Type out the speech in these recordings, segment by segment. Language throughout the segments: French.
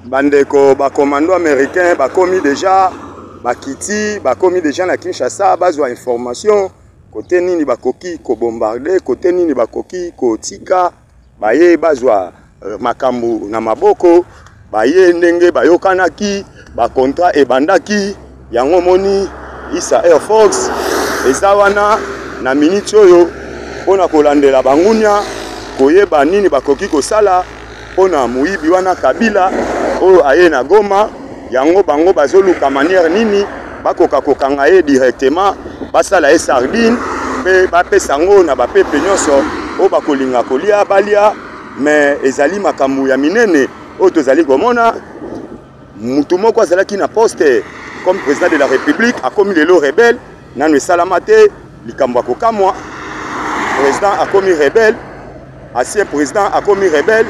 bandeko ba commando américain ba komi déjà ba kiti ba komi déjà na Kinshasa bazwa information côté nini ba koki ko bombarder côté nini ba koki ko tika baye bazwa makambu na maboko baye ndenge bayokanaki ba contrat ebandaki yango moni isa Air Force ezawana na minute oyo pona kolandela bangunya koyeba nini bakoki kosala pona muibi wana Kabila oyo aye na Goma yango bango bazoluka manière nini bakoka kokanga ye directement basala ye sardine pe bapesa ngo na bapepe nyonso oyo bakolinga kolia balia mais ezali makambu ya minene oyo tozali komona mutu moko azalaki na poste comme président de la République akomi lelo rebelle nanu esalama te likambo akokamwa président akomi rebelle ancien président akomi rebelle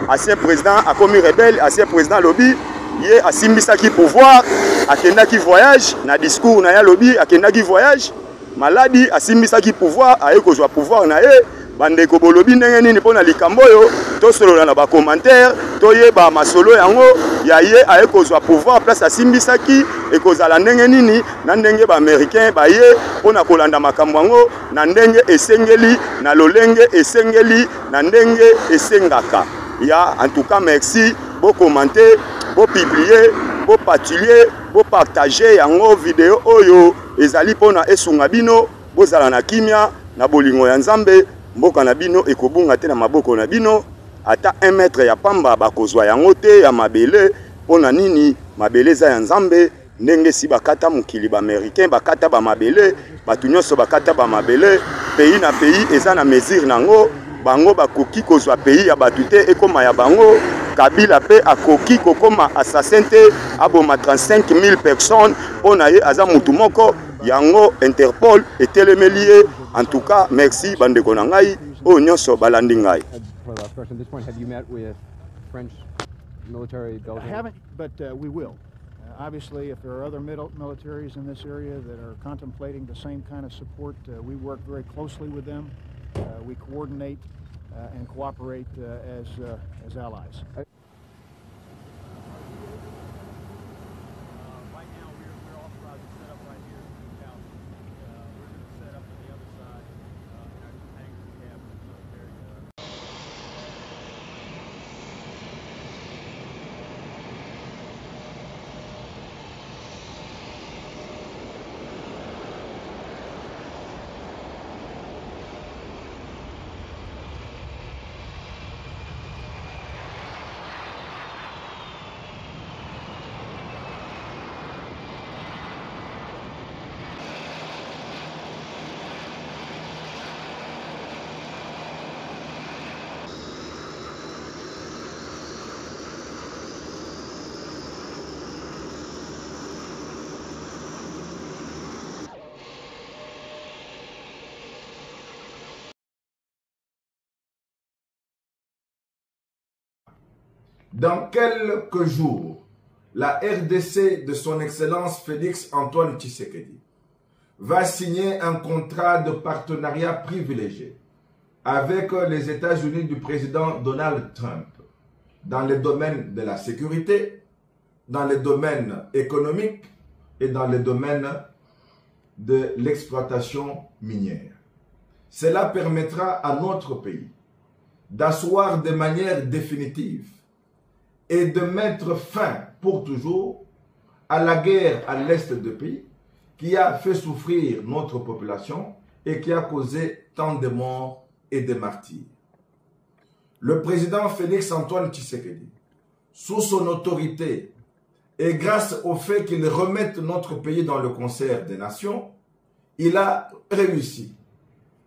ancien président akomi rebelle ancien président lobby ye asimbisaki pouvoir akendaki voyage na discours na ya lobby akendaki voyage maladi asimbisaki pouvoir aye kozwa pouvoir na ye bandeko bolobi ndenge nini mpona likambo oyo tosolola na bacommentaire toyeba masolo yango ya ye aye kozwa pouvoir place asimbisaki ekozala ndenge nini na ndenge baaméricain baye mpona kolanda makambo yango na ndenge esengeli na lolenge esengeli na ndenge esengaka ya en tout cas merci beau commenter beau publier beau partager beau partager yango vidéo oyo ezali mpona esunga bino bozala na kimia na bolingo ya Nzambe mboka na bino ekobunga te na maboko na bino ata 1 mètre ya pamba bakozwa yango te ya mabele mpona nini mabele za ya Nzambe ndenge si bakata mokili ba américain bakata ba mabele batu nyonso bakata ba mabele pays na pays eza na mesure nango bango bakoki kozwa pays ya batu te ekoma ya bango Kabila pe akoki kokoma assassin te aboma 35 000 personnes mpona ye aza mutu moko yango Interpol etelemeli en tout cas merci bandeko na ngai oyo nyonso balandi ngai. I haven't, but we will. Obviously, if there are other militaries in this area that are contemplating the same kind of support, we work very closely with them. We coordinate and cooperate as allies. Dans quelques jours, la RDC de son Excellence Félix Antoine Tshisekedi va signer un contrat de partenariat privilégié avec les États-Unis du président Donald Trump dans les domaines de la sécurité, dans les domaines économiques et dans les domaines de l'exploitation minière. Cela permettra à notre pays d'asseoir de manière définitive et de mettre fin pour toujours à la guerre à l'est du pays qui a fait souffrir notre population et qui a causé tant de morts et de martyrs. Le président Félix Antoine Tshisekedi, sous son autorité et grâce au fait qu'il remette notre pays dans le concert des nations, il a réussi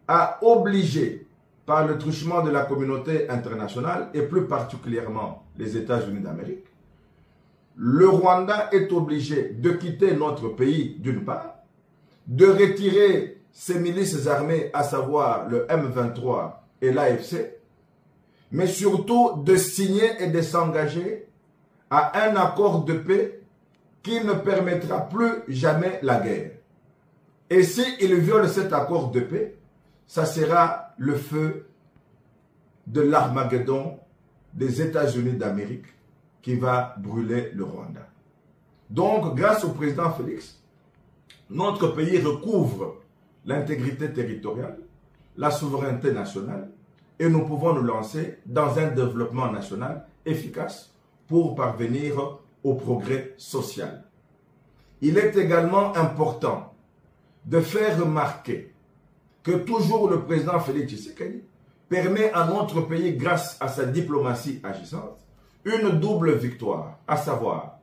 à obliger par le truchement de la communauté internationale et plus particulièrement les États-Unis d'Amérique, le Rwanda est obligé de quitter notre pays d'une part, de retirer ses milices armées, à savoir le M23 et l'AFC, mais surtout de signer et de s'engager à un accord de paix qui ne permettra plus jamais la guerre. Et s'il viole cet accord de paix, ça sera le feu de l'Armageddon des États-Unis d'Amérique qui va brûler le Rwanda. Donc, grâce au président Félix, notre pays recouvre l'intégrité territoriale, la souveraineté nationale, et nous pouvons nous lancer dans un développement national efficace pour parvenir au progrès social. Il est également important de faire remarquer que toujours le président Félix Tshisekedi permet à notre pays, grâce à sa diplomatie agissante, une double victoire, à savoir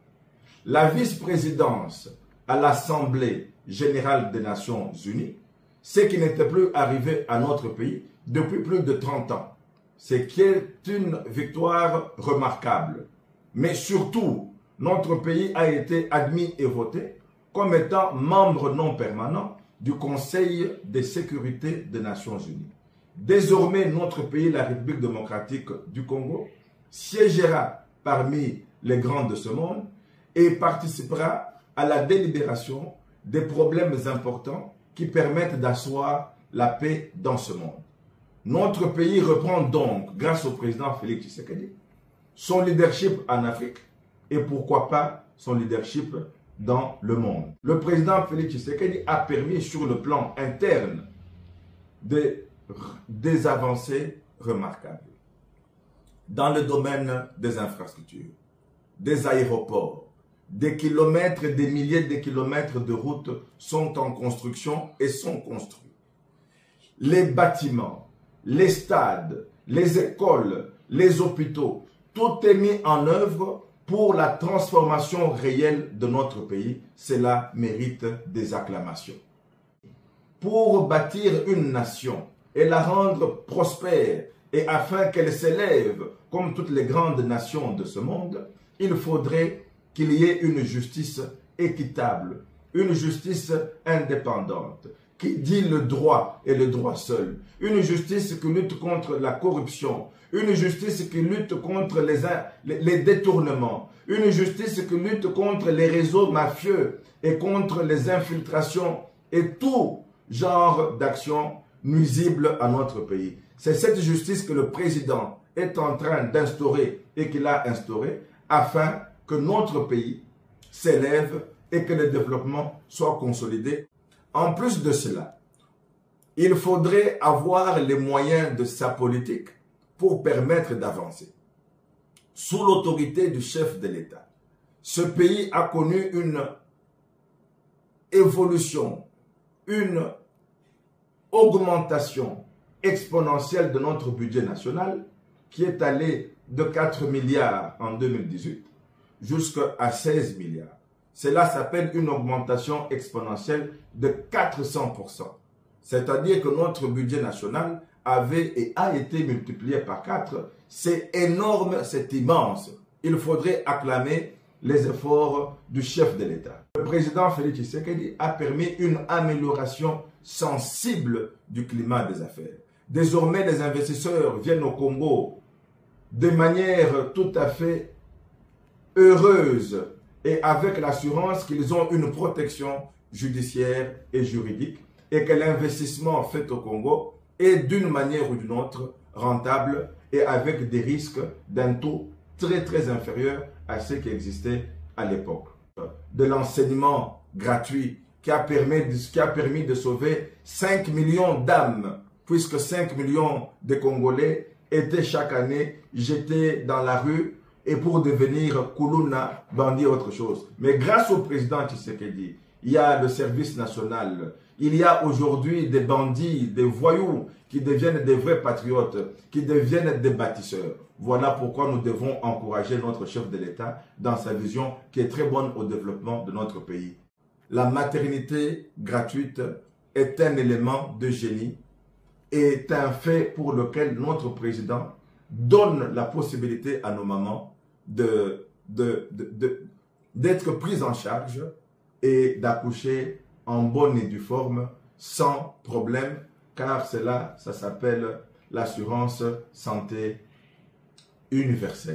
la vice-présidence à l'Assemblée générale des Nations Unies, ce qui n'était plus arrivé à notre pays depuis plus de 30 ans. Ce qui est une victoire remarquable. Mais surtout, notre pays a été admis et voté comme étant membre non permanent du Conseil de sécurité des Nations Unies. Désormais, notre pays, la République démocratique du Congo, siégera parmi les grands de ce monde et participera à la délibération des problèmes importants qui permettent d'asseoir la paix dans ce monde. Notre pays reprend donc, grâce au président Félix Tshisekedi, son leadership en Afrique et pourquoi pas son leadership dans le monde. Le président Félix Tshisekedi a permis sur le plan interne des avancées remarquables dans le domaine des infrastructures, des aéroports, des kilomètres et des milliers de kilomètres de routes sont en construction et sont construits. Les bâtiments, les stades, les écoles, les hôpitaux, tout est mis en œuvre pour la transformation réelle de notre pays. Cela mérite des acclamations. Pour bâtir une nation et la rendre prospère et afin qu'elle s'élève comme toutes les grandes nations de ce monde, il faudrait qu'il y ait une justice équitable, une justice indépendante, qui dit le droit et le droit seul, une justice qui lutte contre la corruption, une justice qui lutte contre les détournements, une justice qui lutte contre les réseaux mafieux et contre les infiltrations et tout genre d'actions nuisibles à notre pays. C'est cette justice que le président est en train d'instaurer et qu'il a instaurée afin que notre pays s'élève et que le développement soit consolidé. En plus de cela, il faudrait avoir les moyens de sa politique pour permettre d'avancer. Sous l'autorité du chef de l'État, ce pays a connu une évolution, une augmentation exponentielle de notre budget national qui est allé de 4 milliards en 2018 jusqu'à 16 milliards. Cela s'appelle une augmentation exponentielle de 400%. C'est-à-dire que notre budget national avait et a été multiplié par 4. C'est énorme, c'est immense. Il faudrait acclamer les efforts du chef de l'État. Le président Félix Tshisekedi a permis une amélioration sensible du climat des affaires. Désormais, les investisseurs viennent au Congo de manière tout à fait heureuse et avec l'assurance qu'ils ont une protection judiciaire et juridique et que l'investissement fait au Congo est d'une manière ou d'une autre rentable et avec des risques d'un taux très inférieur à ce qui existait à l'époque. De l'enseignement gratuit qui a permis de sauver 5 millions d'âmes, puisque 5 millions de Congolais étaient chaque année jetés dans la rue et pour devenir Kuluna, bandit, autre chose. Mais grâce au président Tshisekedi, il y a le service national, il y a aujourd'hui des bandits, des voyous qui deviennent des vrais patriotes, qui deviennent des bâtisseurs. Voilà pourquoi nous devons encourager notre chef de l'État dans sa vision qui est très bonne au développement de notre pays. La maternité gratuite est un élément de génie et est un fait pour lequel notre président donne la possibilité à nos mamans d'être prises en charge et d'accoucher en bonne et due forme sans problème, car cela, ça s'appelle l'assurance santé universelle.